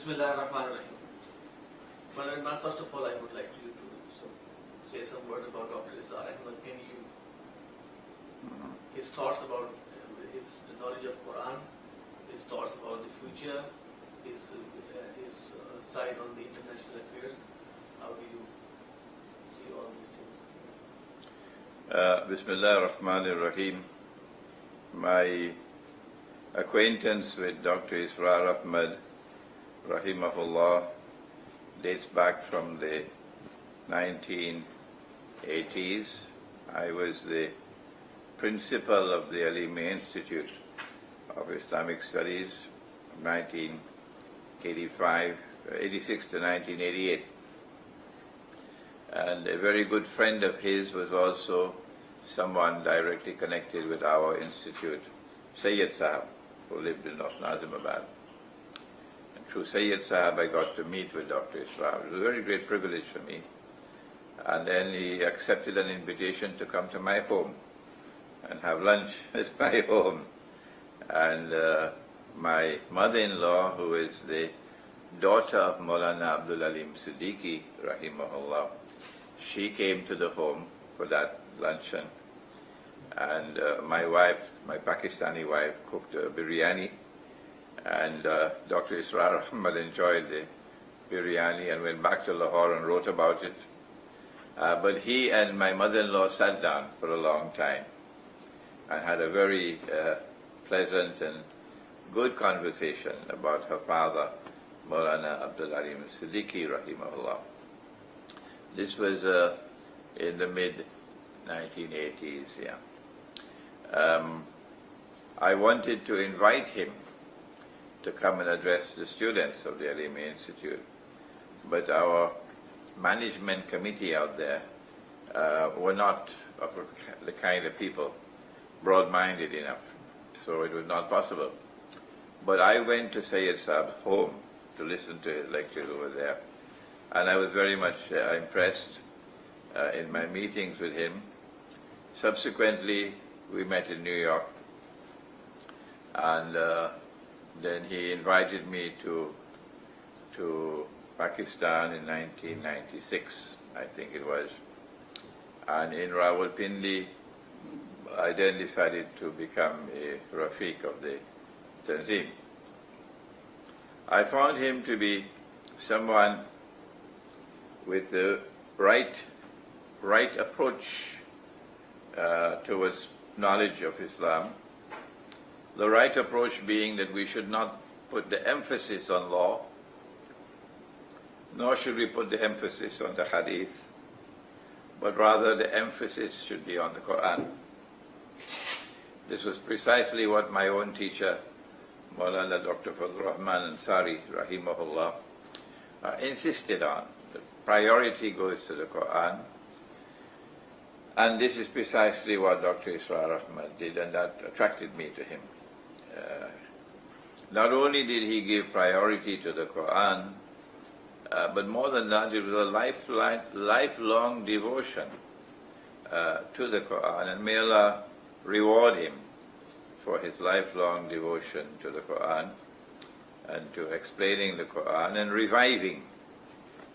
Bismillahirrahmanirrahim. Well, Imran, first of all, I would like you to say some words about Dr. Israr Ahmed in you. His thoughts about his knowledge of Quran, his thoughts about the future, his side on the international affairs. How do you see all these things? Bismillah ar-Rahman ar-Rahim. My acquaintance with Dr. Israr Ahmed, rahimahullah, dates back from the 1980s. I was the principal of the Alimi Institute of Islamic Studies from 86 to 1988. And a very good friend of his was also someone directly connected with our institute, Sayyid Sahab, who lived in North Nazimabad. And through Sayyid Sahab I got to meet with Dr. Israr. It was a very great privilege for me. And then he accepted an invitation to come to my home and have lunch at my home. And my mother-in-law, who is the daughter of Maulana Abdul Alim Siddiqui, rahimahullah, she came to the home for that luncheon. And my wife, my Pakistani wife, cooked a biryani. And Dr. Israr Ahmed enjoyed the biryani and went back to Lahore and wrote about it. But he and my mother-in-law sat down for a long time and had a very pleasant and good conversation about her father, Maulana Abdul Alim Siddiqui, rahimahullah. This was in the mid-1980s, yeah. I wanted to invite him to come and address the students of the Alimi Institute, but our management committee out there were not of the kind of people broad-minded enough, so it was not possible. But I went to Sayyid Saab's home to listen to his lectures over there, and I was very much impressed in my meetings with him. Subsequently, we met in New York, and then he invited me to Pakistan in 1996, I think it was. And in Rawalpindi, I then decided to become a Rafiq of the Tanzim. I found him to be someone with the right approach towards knowledge of Islam. The right approach being that we should not put the emphasis on law, nor should we put the emphasis on the hadith, but rather the emphasis should be on the Quran. This was precisely what my own teacher, Maulana Dr. Fazlur Rahman Ansari, rahimahullah, insisted on. The priority goes to the Quran. And this is precisely what Dr. Israr Ahmed did, and that attracted me to him. Not only did he give priority to the Quran, but more than that, it was a lifelong devotion to the Quran, and may Allah reward him for his lifelong devotion to the Quran and to explaining the Quran and reviving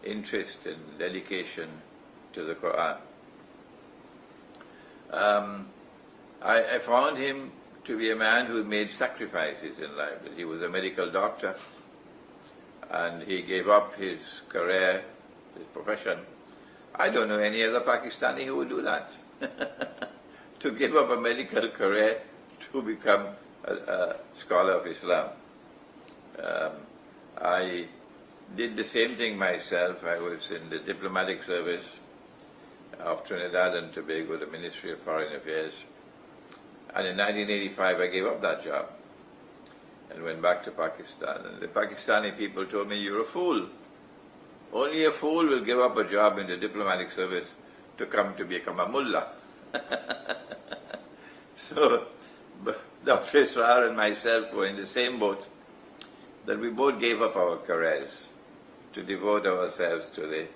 interest and dedication to the Quran. I found him to be a man who made sacrifices in life. He was a medical doctor, and he gave up his career, his profession. I don't know any other Pakistani who would do that. To give up a medical career to become a scholar of Islam. I did the same thing myself. I was in the diplomatic service of Trinidad and Tobago, the Ministry of Foreign Affairs. And in 1985 I gave up that job and went back to Pakistan. And the Pakistani people told me, "You're a fool. Only a fool will give up a job in the diplomatic service to come to become a mullah." So Dr. Israr and myself were in the same boat, that we both gave up our careers to devote ourselves to the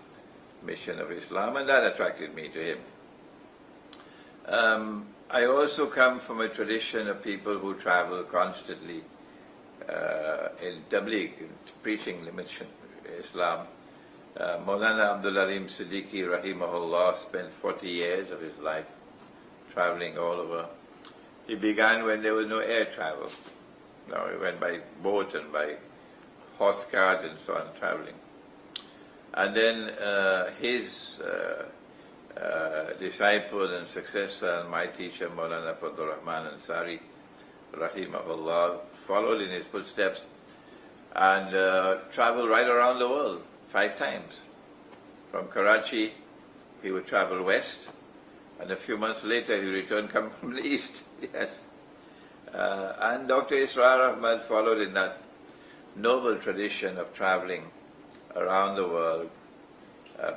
mission of Islam, and that attracted me to him. I also come from a tradition of people who travel constantly in Tabligh, in preaching mission, Islam. Maulana Abdul Alim Siddiqui rahimahullah spent 40 years of his life traveling all over. He began when there was no air travel. No, he went by boat and by horse cart and so on, traveling. And then his disciple and successor and my teacher, Maulana Fadlur Rahman Ansari, rahimahullah, followed in his footsteps and traveled right around the world 5 times. From Karachi, he would travel west, and a few months later he returned coming from the east. Yes. And Dr. Israr Ahmed followed in that noble tradition of traveling around the world,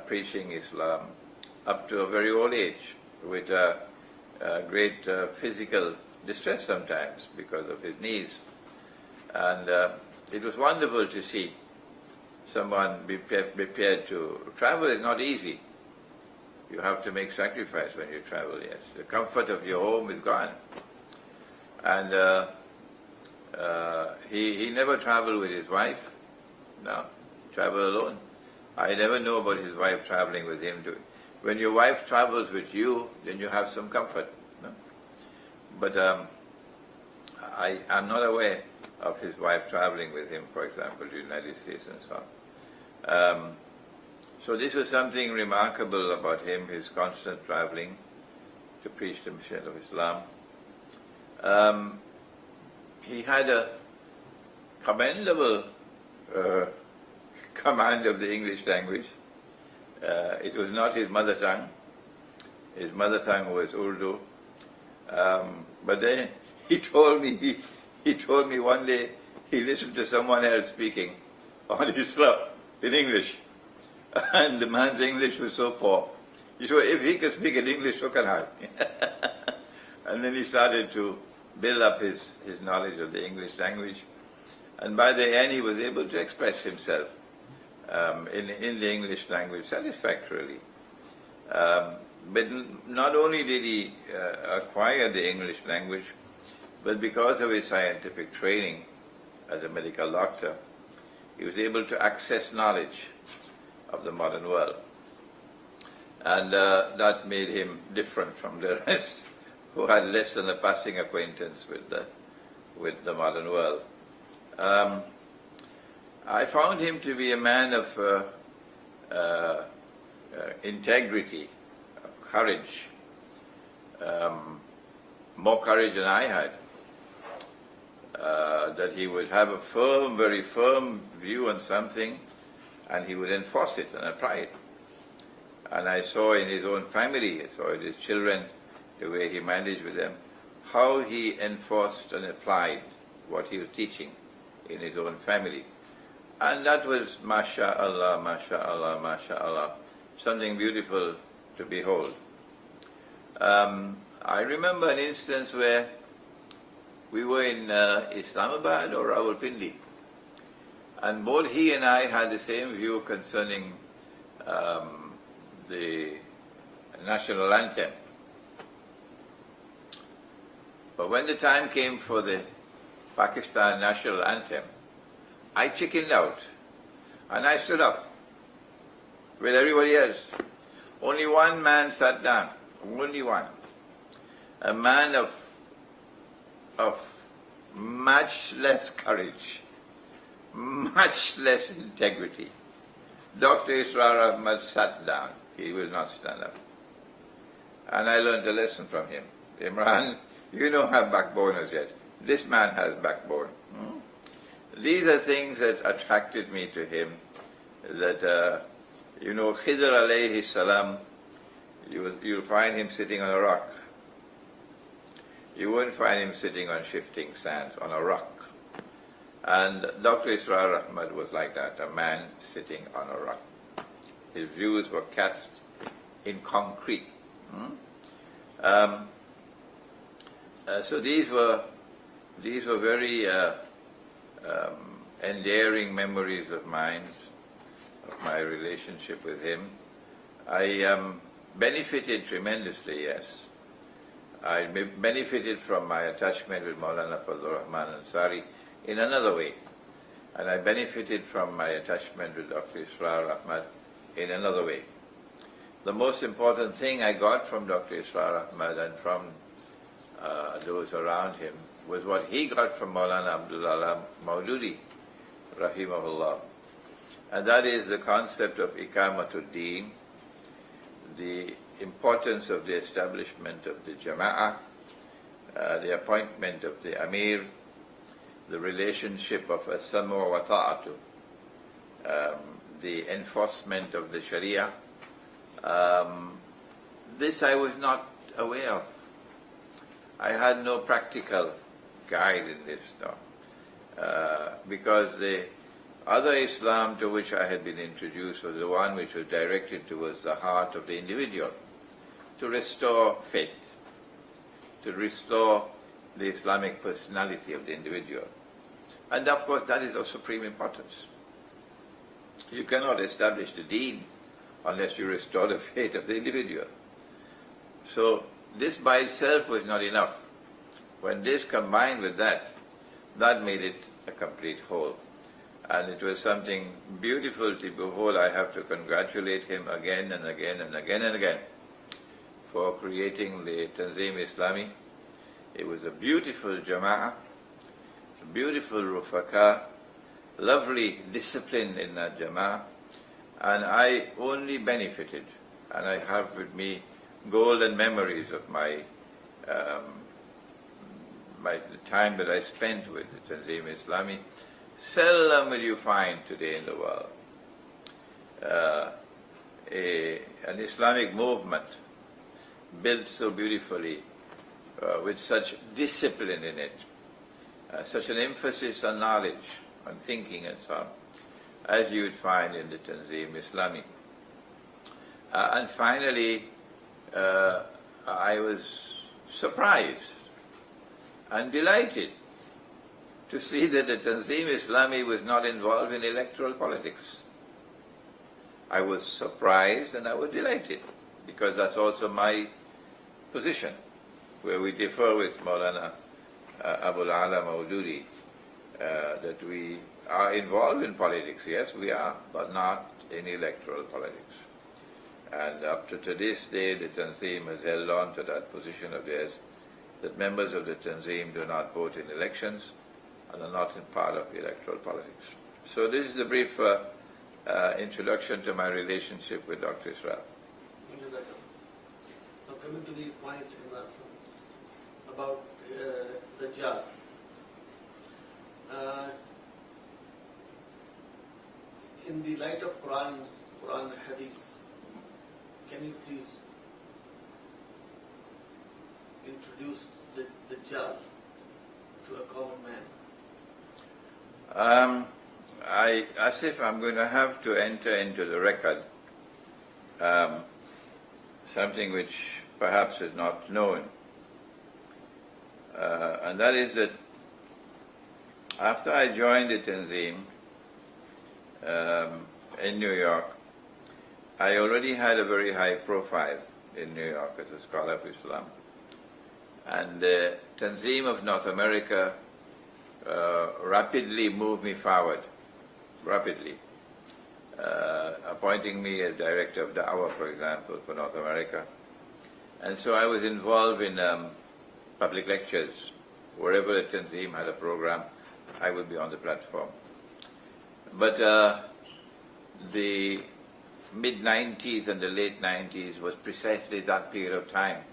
preaching Islam, up to a very old age, with great physical distress sometimes because of his knees. And it was wonderful to see someone be prepared to travel. Is not easy. You have to make sacrifice when you travel, yes. The comfort of your home is gone. And he never traveled with his wife. No, traveled alone. I never know about his wife traveling with him. When your wife travels with you, then you have some comfort. No? But I'm not aware of his wife traveling with him, for example, to the United States and so on. So this was something remarkable about him, his constant traveling to preach the mission of Islam. He had a commendable command of the English language. It was not his mother tongue. His mother tongue was Urdu. But then he told me one day he listened to someone else speaking on Islam in English, and the man's English was so poor. He said, if he can speak in English, so can I. And then he started to build up his knowledge of the English language, and by the end he was able to express himself in the English language satisfactorily. But not only did he acquire the English language, but because of his scientific training as a medical doctor, he was able to access knowledge of the modern world. And that made him different from the rest, who had less than a passing acquaintance with the modern world. I found him to be a man of integrity, of courage, more courage than I had. That he would have a firm, very firm view on something, and he would enforce it and apply it. And I saw in his own family, I saw in his children, the way he managed with them, how he enforced and applied what he was teaching in his own family. And that was, masha'Allah, masha'Allah, masha'Allah, something beautiful to behold. I remember an instance where we were in Islamabad or Rawalpindi, and both he and I had the same view concerning the national anthem. But when the time came for the Pakistan national anthem, I chickened out and I stood up with everybody else. Only one man sat down, only one. A man of much less courage, much less integrity. Dr. Israr Ahmed sat down. He will not stand up. And I learned a lesson from him. Imran, you don't have backbone as yet. This man has backbone. These are things that attracted me to him. That, Khidr alayhi salam, you'll find him sitting on a rock. You won't find him sitting on shifting sands, on a rock. And Dr. Israr Ahmed was like that, a man sitting on a rock. His views were cast in concrete. So these were very endearing memories of mine, of my relationship with him. I benefited tremendously, yes. I benefited from my attachment with Maulana Fadlur Rahman Ansari, in another way. And I benefited from my attachment with Dr. Israr Ahmed in another way. The most important thing I got from Dr. Israr Ahmed and from those around him was what he got from Maulana Abdullah Maududi, rahimahullah. And that is the concept of Iqamatul Deen, the importance of the establishment of the Jama'ah, the appointment of the Amir, the relationship of as-sam'u wa ta'atu, the enforcement of the Sharia. This I was not aware of. I had no practical guide in this, because the other Islam to which I had been introduced was the one which was directed towards the heart of the individual, to restore faith, to restore the Islamic personality of the individual. And of course that is of supreme importance. You cannot establish the deen unless you restore the faith of the individual. So this by itself was not enough. When this combined with that, that made it a complete whole. And it was something beautiful to behold. I have to congratulate him again and again and again and again for creating the Tanzim Islami. It was a beautiful Jama'ah, a beautiful Rufaka, lovely discipline in that Jama'ah, and I only benefited. And I have with me golden memories of the time that I spent with the Tanzim Islami. Seldom will you find today in the world an Islamic movement built so beautifully, with such discipline in it, such an emphasis on knowledge, on thinking and so on, as you would find in the Tanzim Islami. And finally, I was surprised and delighted to see that the Tanzim Islami was not involved in electoral politics. I was surprised and I was delighted, because that's also my position, where we differ with Maulana Abul Ala Maududi, that we are involved in politics. Yes, we are, but not in electoral politics. And up to this day, the Tanzim has held on to that position of theirs, that members of the Tanzim do not vote in elections and are not in part of electoral politics. So this is a brief introduction to my relationship with Dr. Israr. Now coming to the point, Imran, about Dajjal. In the light of Quran and Hadith, can you please introduce the Dajjal to a common man? As if I'm going to have to enter into the record something which perhaps is not known. And that is that after I joined the Tanzim in New York, I already had a very high profile in New York as a scholar of Islam. And the Tanzim of North America rapidly moved me forward, appointing me as director of Da'wah, for example, for North America. And so I was involved in public lectures. Wherever the Tanzim had a program, I would be on the platform. But the mid-90s and the late 90s was precisely that period of time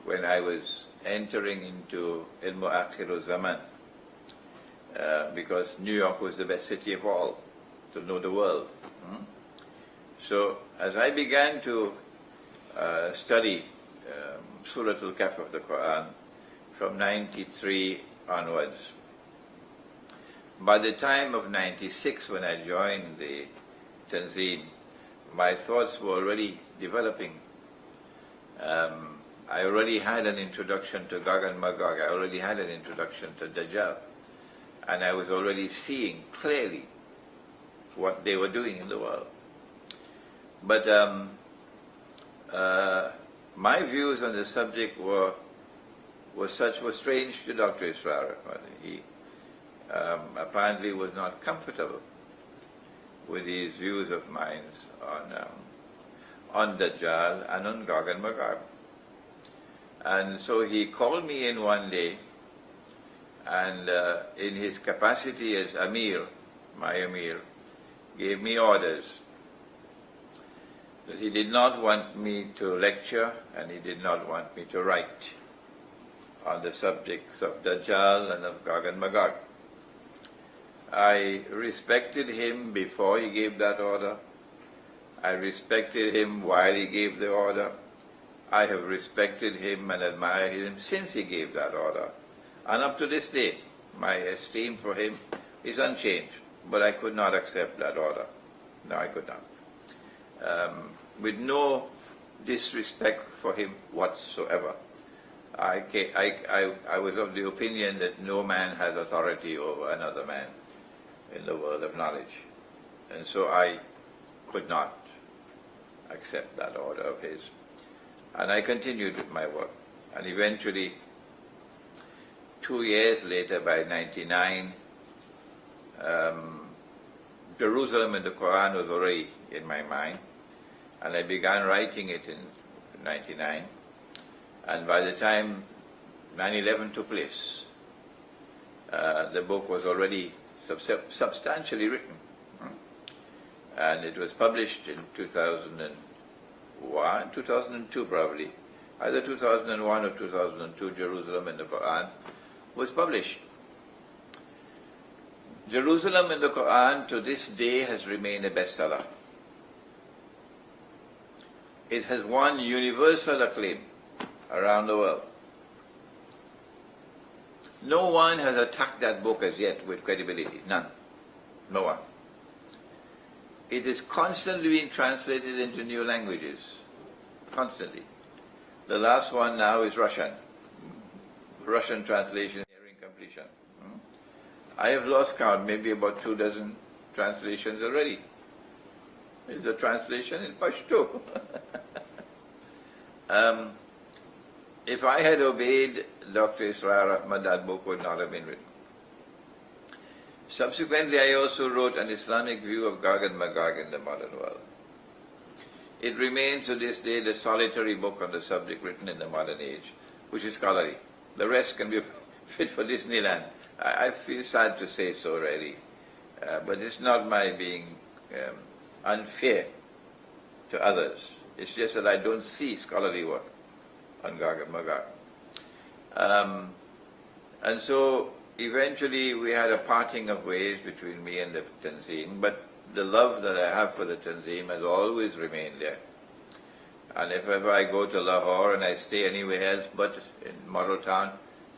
when I was entering into Ilmu Akhiru Zaman, because New York was the best city of all to know the world. So as I began to study Surah Al-Kahf of the Quran from 93 onwards, by the time of 96, when I joined the Tanzim, my thoughts were already developing. I already had an introduction to Gog and Magog. I already had an introduction to Dajjal. And I was already seeing clearly what they were doing in the world. But my views on the subject were strange to Dr. Israr. apparently was not comfortable with these views of mine on Dajjal and on Gog and Magog. And so he called me in one day, and in his capacity as Amir, my Amir, gave me orders that he did not want me to lecture and he did not want me to write on the subjects of Dajjal and of Gog and Magog. I respected him before he gave that order. I respected him while he gave the order. I have respected him and admired him since he gave that order. And up to this day, my esteem for him is unchanged. But I could not accept that order. No, I could not. With no disrespect for him whatsoever. I was of the opinion that no man has authority over another man in the world of knowledge. And so I could not accept that order of his. And I continued with my work. And eventually, 2 years later, by 99, Jerusalem and the Quran was already in my mind. And I began writing it in 99. And by the time 9/11 took place, the book was already substantially written. And it was published in 2001, 2002 probably. Either 2001 or 2002, Jerusalem and the Quran was published. Jerusalem and the Quran to this day has remained a bestseller. It has won universal acclaim around the world. No one has attacked that book as yet with credibility. None. No one. It is constantly being translated into new languages. Constantly. The last one now is Russian. Russian translation nearing completion. I have lost count, maybe about 24 translations already. It's a translation in Pashto. If I had obeyed Dr. Israr Ahmed, that book would not have been written. Subsequently, I also wrote an Islamic view of Gog and Magog in the modern world. It remains to this day the solitary book on the subject written in the modern age, which is scholarly. The rest can be fit for Disneyland. I feel sad to say so, really. But it's not my being unfair to others. It's just that I don't see scholarly work on Gog and Magog. And so eventually we had a parting of ways between me and the Tanzim, but the love that I have for the Tanzim has always remained there. And if ever I go to Lahore and I stay anywhere else but in Model Town,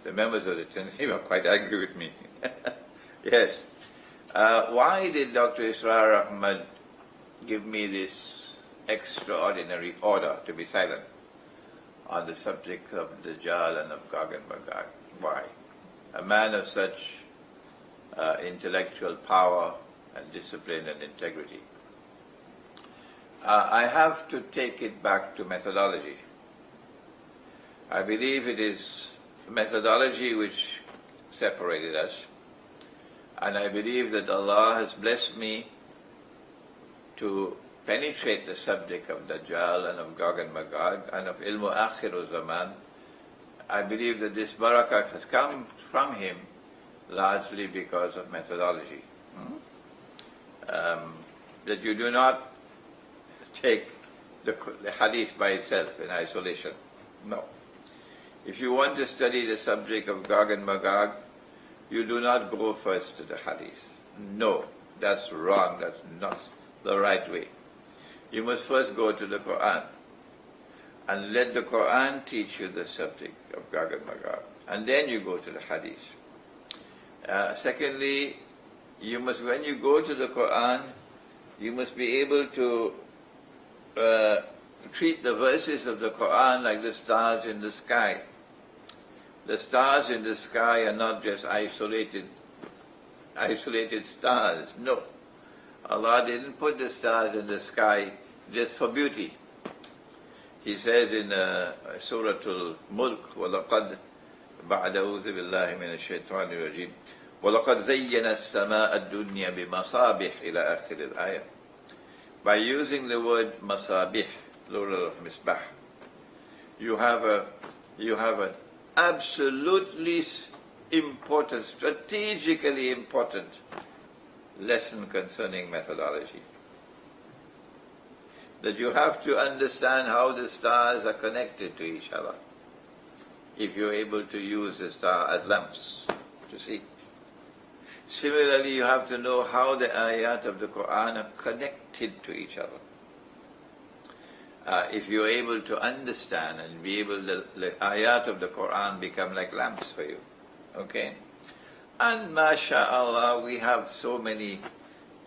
the members of the Tanzim are quite angry with me. Yes. Why did Dr. Israr Ahmed give me this extraordinary order to be silent on the subject of Dajjal and of Gog and Magog? Why? A man of such intellectual power and discipline and integrity. I have to take it back to methodology. I believe it is methodology which separated us, and I believe that Allah has blessed me to penetrate the subject of Dajjal and of Gog and Magog and of Ilmu Akhiru Zaman. I believe that this barakah has come from him largely because of methodology. That you do not take the hadith by itself in isolation. No. If you want to study the subject of Gog and Magog, you do not go first to the hadith. No, that's wrong. That's not the right way. You must first go to the Quran and let the Quran teach you the subject of Gog and Magog. And then you go to the hadith. Secondly, you must, when you go to the Quran, you must be able to treat the verses of the Quran like the stars in the sky. The stars in the sky are not just isolated stars. No. Allah didn't put the stars in the sky just for beauty. He says in Surah Al-Mulk, وَلَقَدْ بَعْدَ أَعُوذُ بِاللَّهِ مِنَ الشَّيْطَانِ الرَّجِيمِ وَلَقَدْ زَيَّنَا السَّمَاءَ الدُّنْيَا بِمَصَابِحِ إِلَى آخِرِ الْآيَةِ. By using the word masabih, plural of misbah, you have an absolutely important, strategically important lesson concerning methodology. That you have to understand how the stars are connected to each other, if you're able to use the star as lamps to see. Similarly, you have to know how the ayat of the Quran are connected to each other. If you're able to understand and be able to, the ayat of the Quran become like lamps for you. Okay? And mashallah, we have so many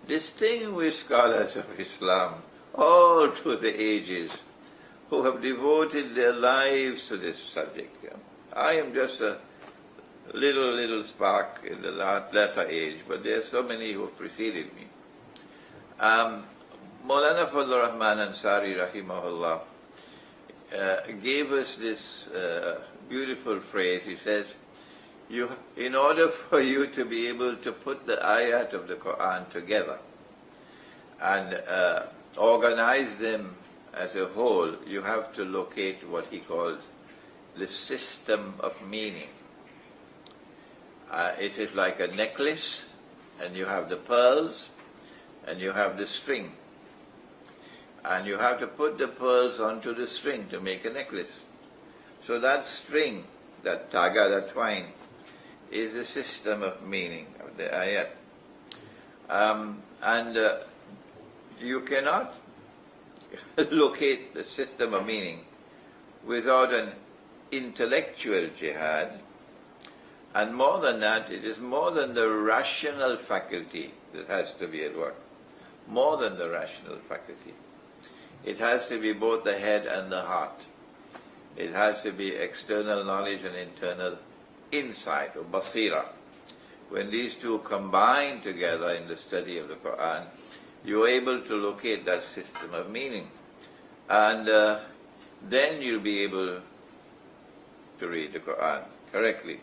distinguished scholars of Islam all through the ages who have devoted their lives to this subject. I am just a little spark in the latter age, but there are so many who have preceded me. Maulana Fadlur Rahman Ansari rahimahullah gave us this beautiful phrase. He says, in order for you to be able to put the ayat of the Quran together and organize them as a whole, you have to locate what he calls the system of meaning. It is like a necklace, and you have the pearls, and you have the string. And you have to put the pearls onto the string to make a necklace. So that string, that taga, that twine, is the system of meaning of the ayat. You cannot locate the system of meaning without an intellectual jihad. And more than that, it is more than the rational faculty that has to be at work. More than the rational faculty. It has to be both the head and the heart. It has to be external knowledge and internal insight, or basira. When these two combine together in the study of the Quran, you're able to locate that system of meaning. And then you'll be able to read the Quran correctly.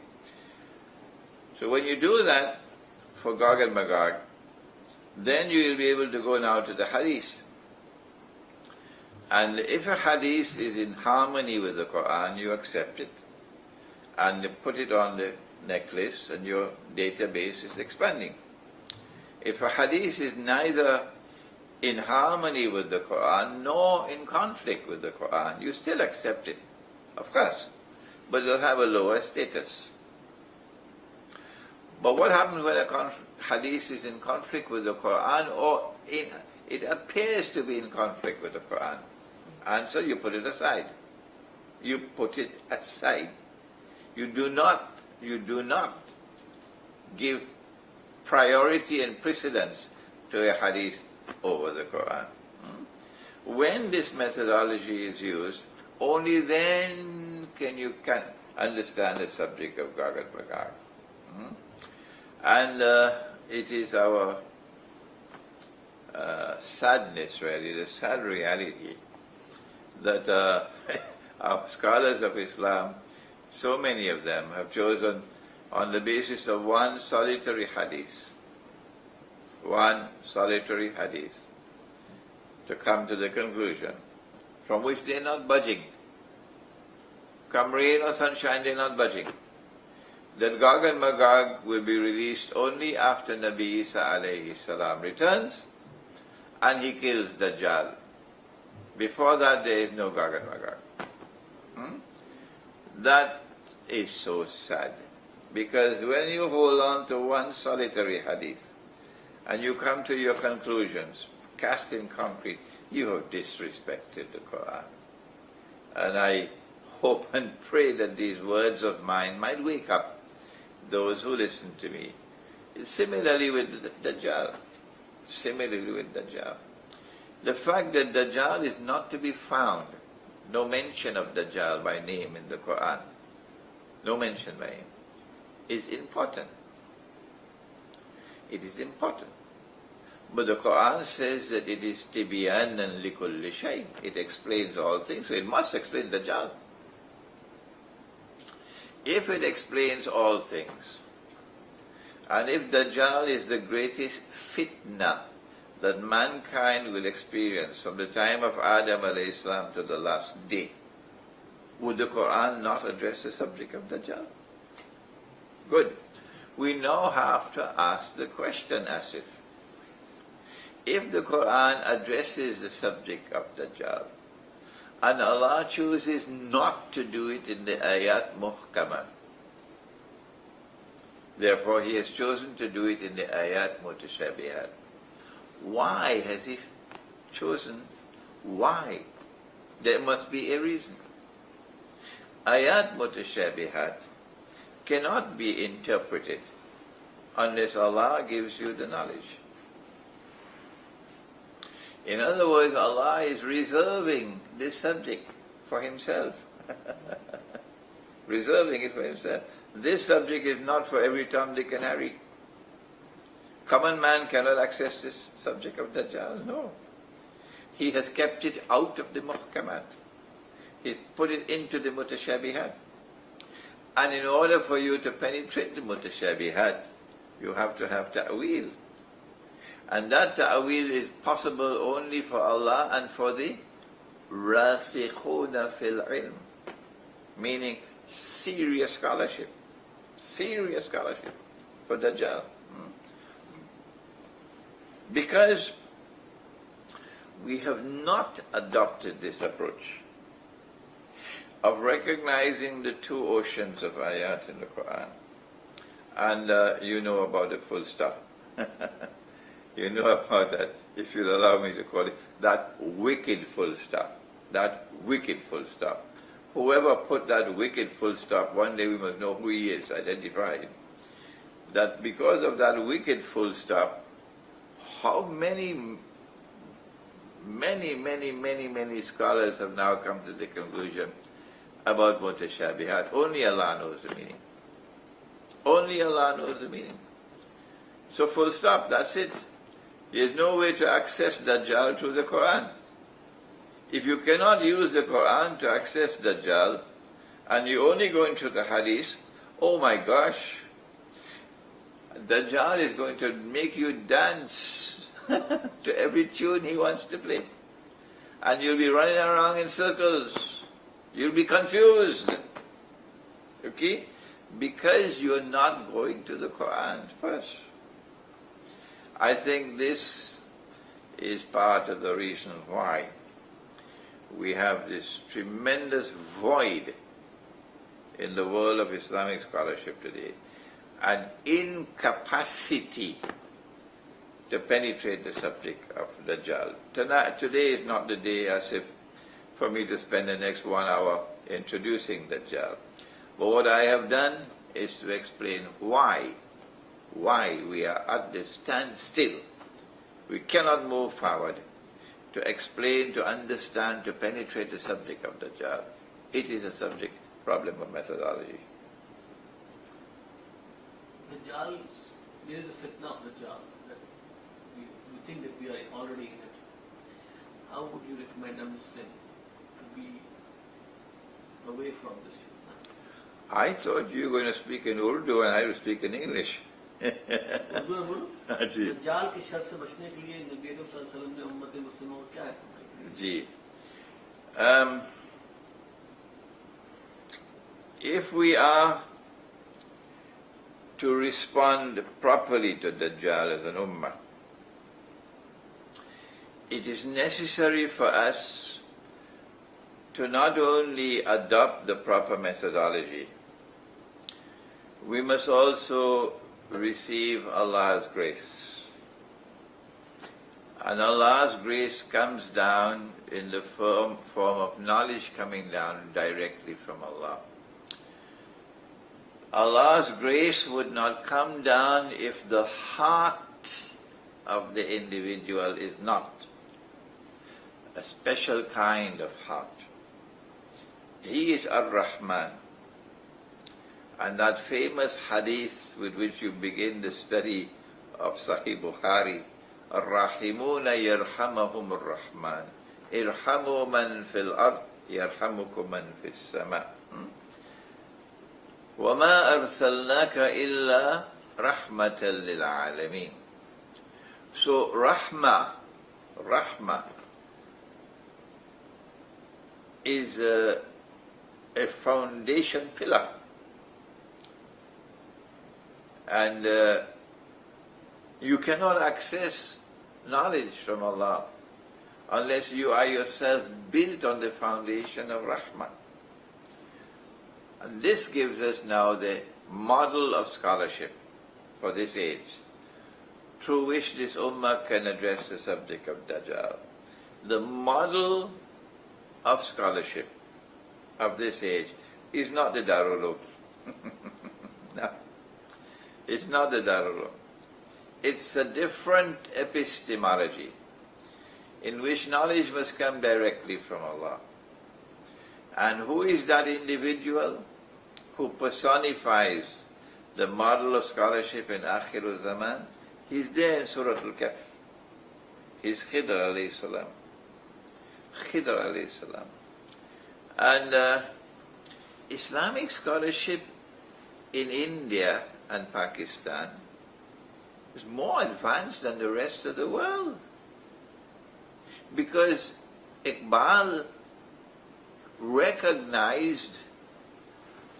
So when you do that for Gog and Magog, then you will be able to go now to the hadith. And if a hadith is in harmony with the Quran, you accept it and put it on the necklace, and your database is expanding. If a hadith is neither in harmony with the Quran nor in conflict with the Quran, you still accept it, of course, but it'll have a lower status. But what happens when a hadith is in conflict with the Quran, or it appears to be in conflict with the Quran? Answer, you put it aside. You put it aside. You do not give priority and precedence to a hadith over the Quran. When this methodology is used, only then can you understand the subject of Gog and Magog. And it is our sadness, really, the sad reality, that our scholars of Islam, so many of them, have chosen on the basis of one solitary hadith to come to the conclusion from which they are not budging. Come rain or sunshine, they are not budging. That Gog and Magog will be released only after Nabi Isa alayhi salam returns and he kills Dajjal. Before that, there is no Gog and Magog. That is so sad, because when you hold on to one solitary hadith and you come to your conclusions cast in concrete, you have disrespected the Quran. And I hope and pray that these words of mine might wake up those who listen to me. Similarly with Dajjal. The fact that Dajjal is not to be found, no mention of Dajjal by name in the Quran, no mention by him, is important. It is important. But the Quran says that it is tibyanan likulli shay. It explains all things, so it must explain Dajjal. If it explains all things, And if Dajjal is the greatest fitna that mankind will experience from the time of Adam alayhi salam to the last day, would the Quran not address the subject of Dajjal? Good. We now have to ask the question, Asif. If the Quran addresses the subject of Dajjal, and Allah chooses not to do it in the ayat muhkamah, therefore He has chosen to do it in the ayat mutashabihat. Why has He chosen? Why? There must be a reason. Ayat mutashabihat cannot be interpreted unless Allah gives you the knowledge. In other words, Allah is reserving this subject for Himself. Reserving it for Himself. This subject is not for every Tom, Dick and Harry. Common man cannot access this subject of Dajjal. No. He has kept it out of the muhkamat. He put it into the mutashabihat. And in order for you to penetrate the mutashabihat, you have to have ta'wil. And that ta'wil is possible only for Allah and for the rasikhuna fil ilm, meaning serious scholarship for Dajjal. Because we have not adopted this approach of recognizing the two oceans of ayat in the Quran. And you know about the full stop. You know about that, if you'll allow me to call it, that wicked full stop. That wicked full stop. Whoever put that wicked full stop, one day we must know who he is, identify him. That because of that wicked full stop, how many scholars have now come to the conclusion about mutashabihat. Only Allah knows the meaning. Only Allah knows the meaning. So full stop, that's it. There's no way to access Dajjal through the Quran. If you cannot use the Quran to access Dajjal, and you only go into the Hadith, oh my gosh, Dajjal is going to make you dance to every tune he wants to play. And you'll be running around in circles. You'll be confused. Okay? Because you're not going to the Quran first. I think this is part of the reason why we have this tremendous void in the world of Islamic scholarship today, an incapacity to penetrate the subject of Dajjal. Today is not the day as if for me to spend the next 1 hour introducing Dajjal. But what I have done is to explain why we are at this standstill. We cannot move forward to explain, to understand, to penetrate the subject of Dajjal. It is a subject problem of methodology. Dajjal, there is a fitna of Dajjal. That we think that we are already in it. How would you recommend a Muslim to be away from this fitna? I thought you were going to speak in Urdu and I will speak in English. Urdu में बोलो दज्जाल की sir से बचने के लिए नबी अकरम सल्लल्लाहु अलैहि वसल्लम ने उम्मत मुस्लिमों को क्या है जी if we are to respond properly to Dajjal as an ummah, it is necessary for us to not only adopt the proper methodology, we must also receive Allah's grace. And Allah's grace comes down in the form of knowledge coming down directly from Allah. Allah's grace would not come down if the heart of the individual is not a special kind of heart. He is Ar-Rahman. And that famous hadith with which you begin the study of Sahih Bukhari, Ar-Rahimuna yarhamahum ar-Rahman, irhamu man fil ard, yarhamukum man fis sama. وَمَا أَرْسَلْنَاكَ إِلَّا rahmatan lil alameen. So rahmah is a foundation pillar, and you cannot access knowledge from Allah unless you are yourself built on the foundation of rahmah. And this gives us now the model of scholarship for this age, through which this ummah can address the subject of Dajjal. The model of scholarship of this age is not the Darul Uloom. No, it's not the Darul Uloom. It's a different epistemology in which knowledge must come directly from Allah. And who is that individual who personifies the model of scholarship in Akhirul Zaman? He's there in Surah Al-Kahf. He's Khidr alayhi salam. Khidr alayhi salam. And Islamic scholarship in India and Pakistan is more advanced than the rest of the world. Because Iqbal recognized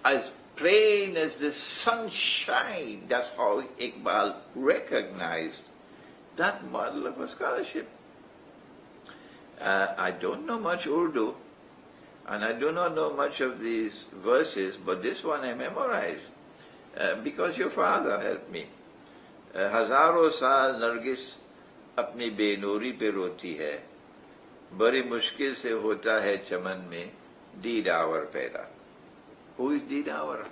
as plain as the sunshine, that's how Iqbal recognized that model of a scholarship. I don't know much Urdu, and I do not know much of these verses, but this one I memorized because your father helped me. हजारों साल नरगिस अपनी बेनूरी पे रोती है, बड़ी मुश्किल से होता है चमन में दीदावर पैदा. Who is Didawar?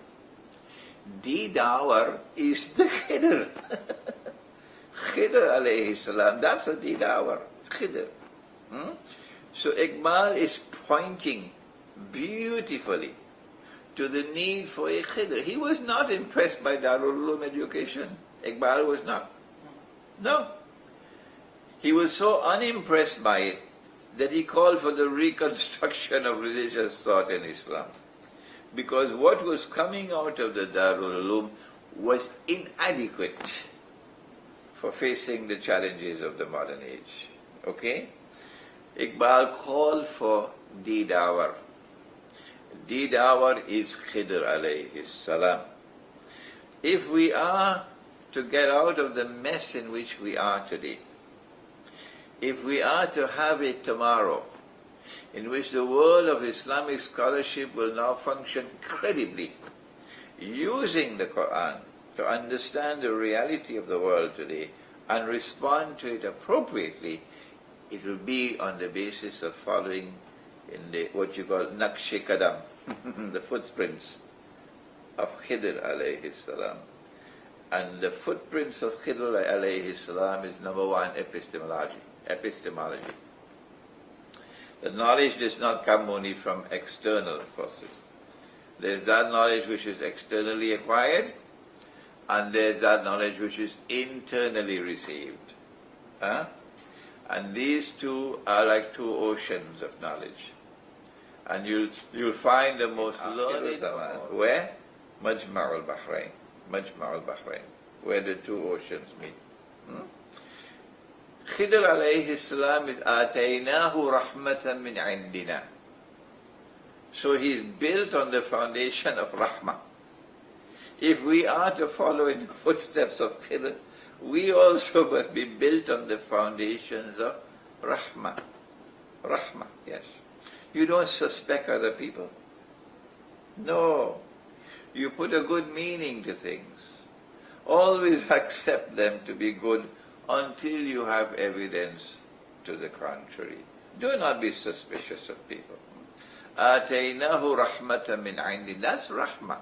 Didawar is the Khidr. Khidr alayhi salam, that's a Didawar. Khidr. So Iqbal is pointing beautifully to the need for a Khidr. He was not impressed by Darul Uloom education. Iqbal was not. No. He was so unimpressed by it that he called for the reconstruction of religious thought in Islam. Because what was coming out of the Darul Uloom was inadequate for facing the challenges of the modern age. Okay? Iqbal called for Didawar. Didawar is Khidr alayhi salam. If we are to get out of the mess in which we are today, if we are to have a tomorrow in which the world of Islamic scholarship will now function credibly, using the Quran to understand the reality of the world today and respond to it appropriately, it will be on the basis of following in the what you call Naqsh Qadam, the footprints of Khidr alayhi salam. And the footprints of Khidr alayhi salam is number one, epistemology. The knowledge does not come only from external causes. There's that knowledge which is externally acquired, and there's that knowledge which is internally received. And these two are like two oceans of knowledge. And you'll find the most learned where? Majma' al-Bahrain, where the two oceans meet. Khidr alayhi salam is ataynahu rahmatan min indina. So he's built on the foundation of rahmah. If we are to follow in the footsteps of Khidr, we also must be built on the foundations of rahmah. Rahmah, yes. You don't suspect other people. No. You put a good meaning to things. Always accept them to be good until you have evidence to the contrary. Do not be suspicious of people. Ataynahu rahmatan min indi. That's rahmah.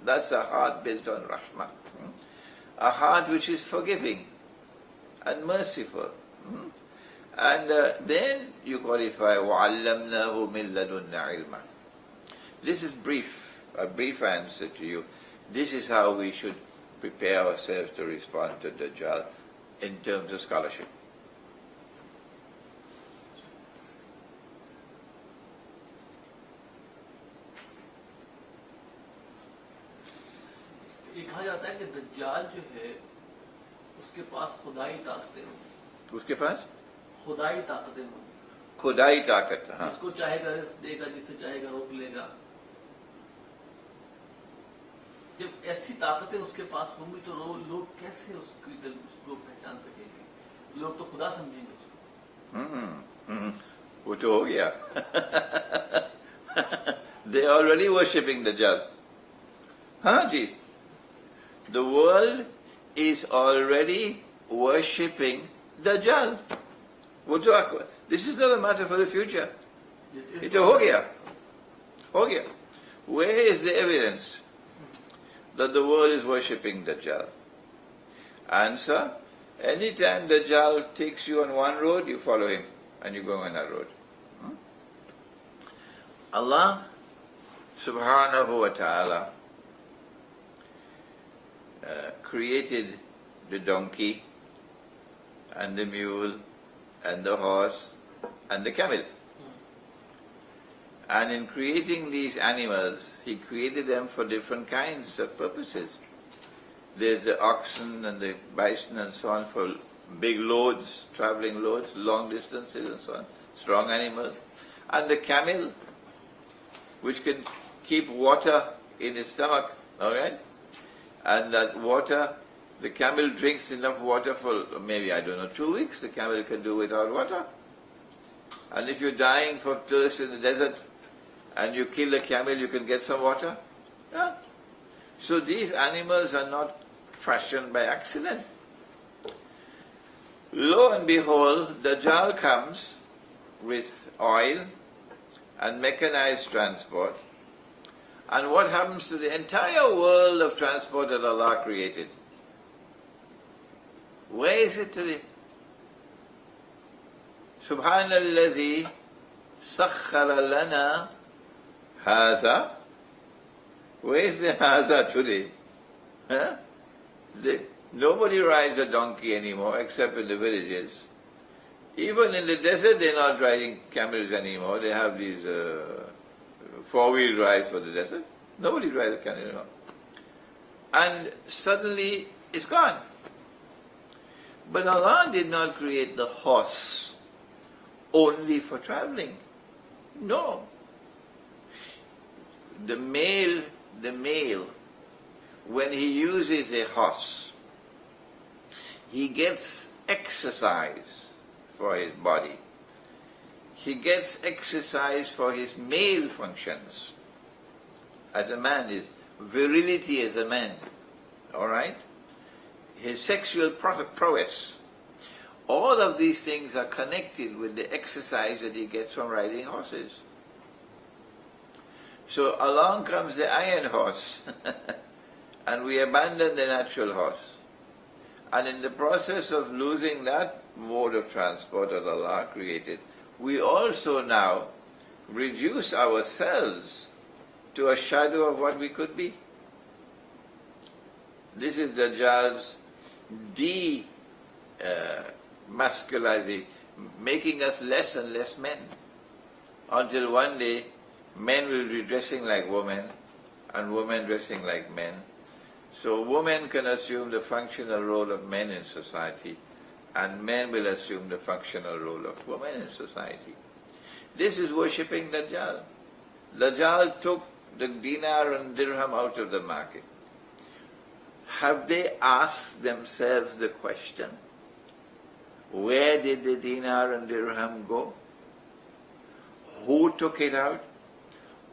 That's a heart built on rahmah. A heart which is forgiving and merciful. And then you qualify وَعَلَّمْنَاهُ مِن لَدُنَّا عِلْمًا. This is a brief answer to you. This is how we should prepare ourselves to respond to Dajjal in terms of scholarship. ये कहा जाता जाता है कि दज्जाल जो है उसके पास खुदाई ताकतें होंगी, उसके पास खुदाई ताकतें होंगी, खुदाई ताकत, हाँ, जिसको चाहेगा रिस्क देगा, जिसे चाहेगा रोक लेगा। जब ऐसी ताकतें उसके पास होंगी तो लोग कैसे उसको पहचान सकेंगे? लोग तो खुदा समझेंगे उसको। वो तो हो गया। They are already worshipping Dajjal. हाँ जी, the world is already worshipping Dajjal. वो तो, this is not a matter for the future. ये तो हो गया, हो गया. Where is the evidence that the world is worshipping Dajjal? Answer: anytime Dajjal takes you on one road, you follow him and you go on that road. Allah subhanahu wa ta'ala created the donkey and the mule and the horse and the camel. And in creating these animals, He created them for different kinds of purposes. There's the oxen and the bison and so on for big loads, traveling loads, long distances and so on, strong animals. And the camel, which can keep water in its stomach, alright? And that water, the camel drinks enough water for maybe, 2 weeks, the camel can do without water. And if you're dying for thirst in the desert, and you kill the camel, you can get some water. Yeah. So these animals are not fashioned by accident. Lo and behold, Dajjal comes with oil and mechanized transport. And what happens to the entire world of transport that Allah created? Where is it today? Subhanallazi sakhkhara lana hadha. Where is the hadha today? Huh? Nobody rides a donkey anymore except in the villages. Even in the desert they're not riding camels anymore. They have these four-wheel drives for the desert. Nobody rides a camel anymore. And suddenly it's gone. But Allah did not create the horse only for traveling. No. The male, when he uses a horse, he gets exercise for his body. He gets exercise for his male functions. As a man, his virility as a man, all right? His sexual prowess. All of these things are connected with the exercise that he gets from riding horses. So along comes the iron horse, and we abandon the natural horse. And in the process of losing that mode of transport that Allah created, we also now reduce ourselves to a shadow of what we could be. This is Dajjal's masculizing, making us less and less men, until one day men will be dressing like women and women dressing like men. So women can assume the functional role of men in society, and men will assume the functional role of women in society. This is worshipping Dajjal. Dajjal took the dinar and dirham out of the market. Have they asked themselves the question, where did the dinar and dirham go? Who took it out?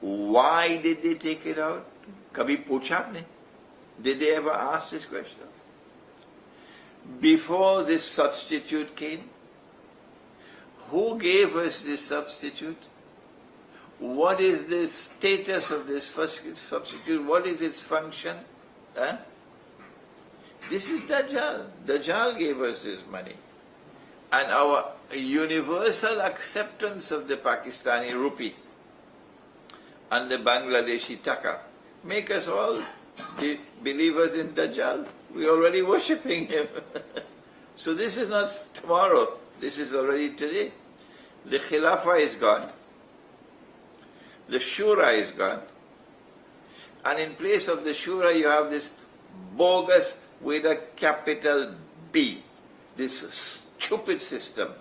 Why did they take it out? Kabhi pucha aapne? Did they ever ask this question? Before this substitute came, who gave us this substitute? What is the status of this first substitute? What is its function? Huh? This is Dajjal. Dajjal gave us this money. And our universal acceptance of the Pakistani rupee and the Bangladeshi taka make us all believers in Dajjal. We're already worshipping him. So this is not tomorrow. This is already today. The Khilafah is gone. The Shura is gone. And in place of the Shura you have this bogus with a capital B. This stupid system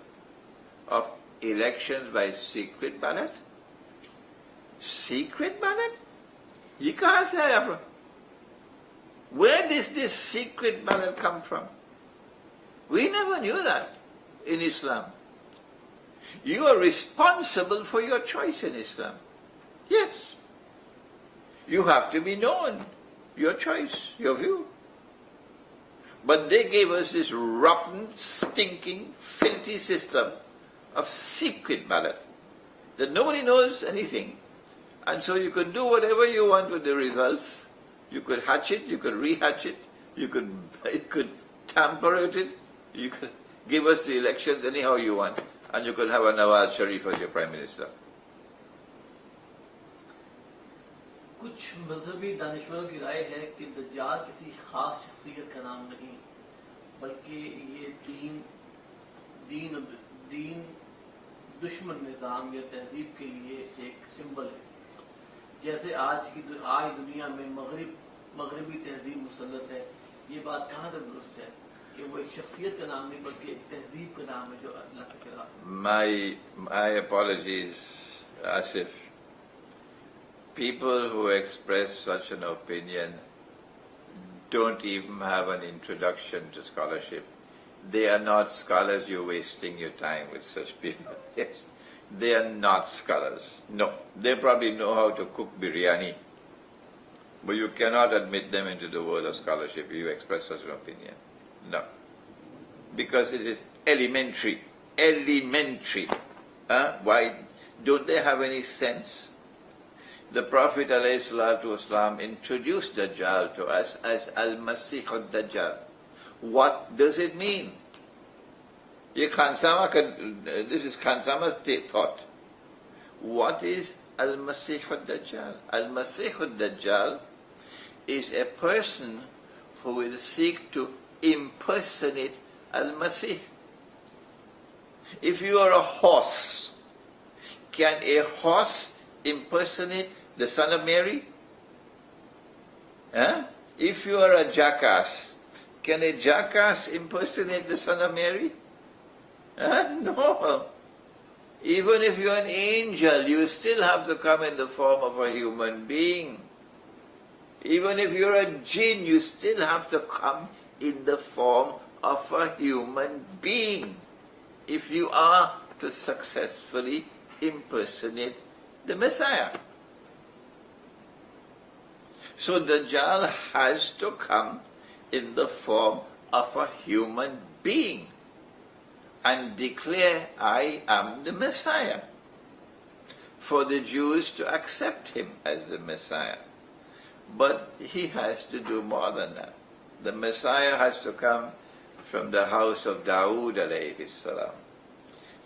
of elections by secret ballot. Secret ballot? You can't say that. Where does this secret ballot come from? We never knew that in Islam. You are responsible for your choice in Islam. Yes. You have to be known, your choice, your view. But they gave us this rotten, stinking, filthy system of secret ballot that nobody knows anything. And so you could do whatever you want with the results. You could hatch it, you could rehatch it, you could tamper with it, you could give us the elections anyhow you want, and you could have a Nawaz Sharif as your Prime Minister. कुछ मजहबी दानिशवरों की राय है कि दज्जाल किसी खास शख्सियत का नाम नहीं बल्कि ये दीन दुश्मन निज़ाम या तहजीब के लिए एक सिंबल है जैसे आज दुनिया में मगरबी तहजीब मुसल्लत है ये बात कहाँ तक दुरुस्त है कि वो एक शख्सियत का नाम नहीं बल्कि एक तहजीब का नाम है जो अल्लाह के खिलाफ है My apologies, Asif. People who express such an opinion don't even have an introduction to scholarship. They are not scholars. You're wasting your time with such people. Yes, they are not scholars. No, they probably know how to cook biryani, but you cannot admit them into the world of scholarship if you express such an opinion. No, because it is elementary. Elementary. Why don't they have any sense? The Prophet ﷺ introduced Dajjal to us as Al-Masih al-Dajjal. What does it mean? This is Khansama's thought. What is Al-Masih al-Dajjal? Al-Masih al-Dajjal is a person who will seek to impersonate Al-Masih. If you are a horse, can a horse impersonate the son of Mary? If you are a jackass, can a jackass impersonate the son of Mary? No. Even if you're an angel, you still have to come in the form of a human being. Even if you're a jinn, you still have to come in the form of a human being if you are to successfully impersonate the Messiah. So Dajjal has to come in the form of a human being and declare, I am the Messiah, for the Jews to accept him as the Messiah. But he has to do more than that. The Messiah has to come from the house of Dawood alayhi salam.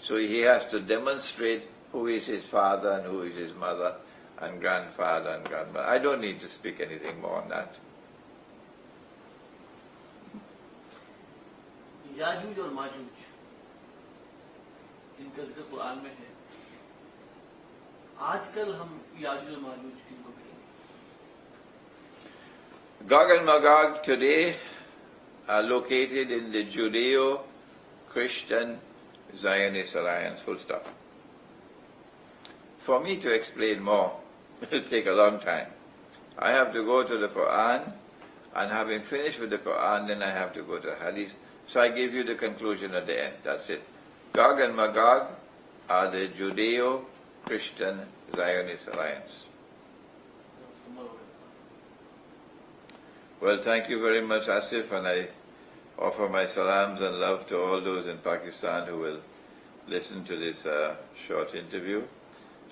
So he has to demonstrate who is his father and who is his mother and grandfather and grandmother. I don't need to speak anything more on that. Yajuj और माजूज इनका जिक्र कुरान में है आजकल हम याजूज और माजूज किनको कहेंगे Gog and Magog today are located in the Judeo-Christian Zionist alliance, full stop. For me to explain more, it will take a long time. I have to go to the Quran, and having finished with the Quran, then I have to go to Hadith. So I give you the conclusion at the end. That's it. Gog and Magog are the Judeo-Christian Zionist alliance. Well, thank you very much, Asif, and I offer my salams and love to all those in Pakistan who will listen to this short interview.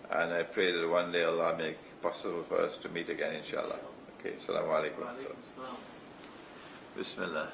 And I pray that one day Allah make it possible for us to meet again, inshallah. Okay, assalamu alaikum. Bismillah.